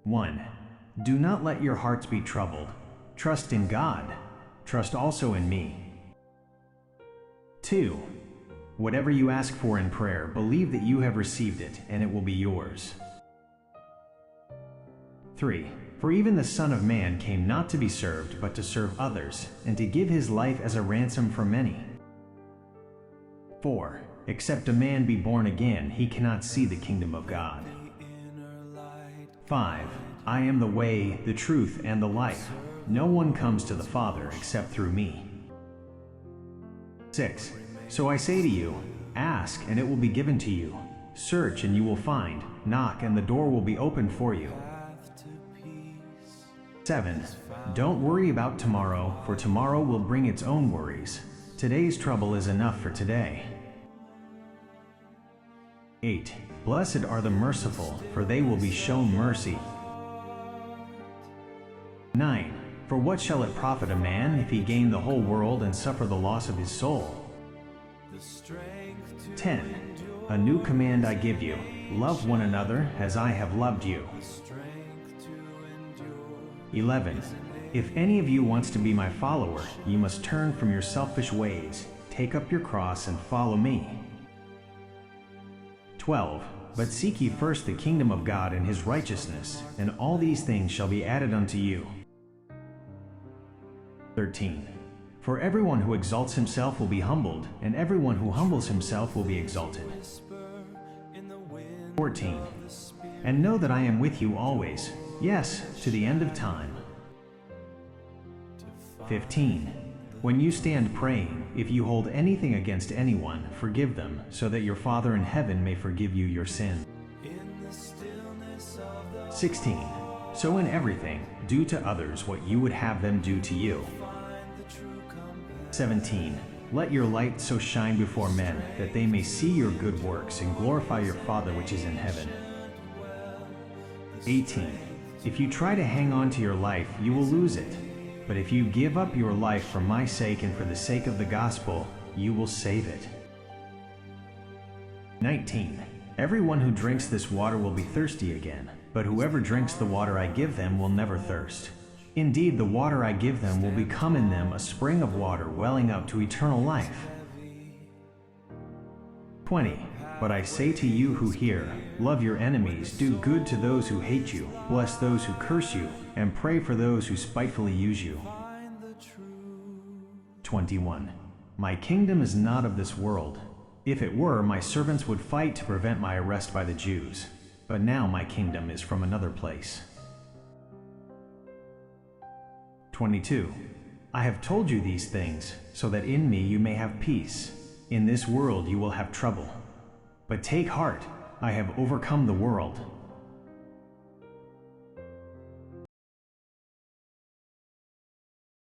1. Do not let your hearts be troubled. Trust in God. Trust also in me. 2. Whatever you ask for in prayer, believe that you have received it, and it will be yours. 3. For even the Son of Man came not to be served, but to serve others, and to give his life as a ransom for many. 4. Except a man be born again, he cannot see the kingdom of God. 5. I am the way, the truth, and the life. No one comes to the Father except through me. 6. So I say to you, ask, and it will be given to you. Search, and you will find. Knock, and the door will be opened for you. 7. Don't worry about tomorrow, for tomorrow will bring its own worries. Today's trouble is enough for today. 8. Blessed are the merciful, for they will be shown mercy. 9. For what shall it profit a man if he gain the whole world and suffer the loss of his soul? 10. A new command I give you, love one another as I have loved you. 11. If any of you wants to be my follower, you must turn from your selfish ways, take up your cross and follow me. 12. But seek ye first the kingdom of God and his righteousness, and all these things shall be added unto you. 13. For everyone who exalts himself will be humbled, and everyone who humbles himself will be exalted. 14. And know that I am with you always, yes, to the end of time. 15. When you stand praying, if you hold anything against anyone, forgive them, so that your Father in heaven may forgive you your sin. 16. So in everything, do to others what you would have them do to you. 17. Let your light so shine before men, that they may see your good works and glorify your Father which is in heaven. 18. If you try to hang on to your life, you will lose it. But if you give up your life for my sake and for the sake of the gospel, you will save it. 19. Everyone who drinks this water will be thirsty again, but whoever drinks the water I give them will never thirst. Indeed, the water I give them will become in them a spring of water welling up to eternal life. 20. But I say to you who hear, love your enemies, do good to those who hate you, bless those who curse you, and pray for those who spitefully use you. 21. My kingdom is not of this world. If it were, my servants would fight to prevent my arrest by the Jews. But now my kingdom is from another place. 22. I have told you these things, so that in me you may have peace. In this world you will have trouble. But take heart, I have overcome the world.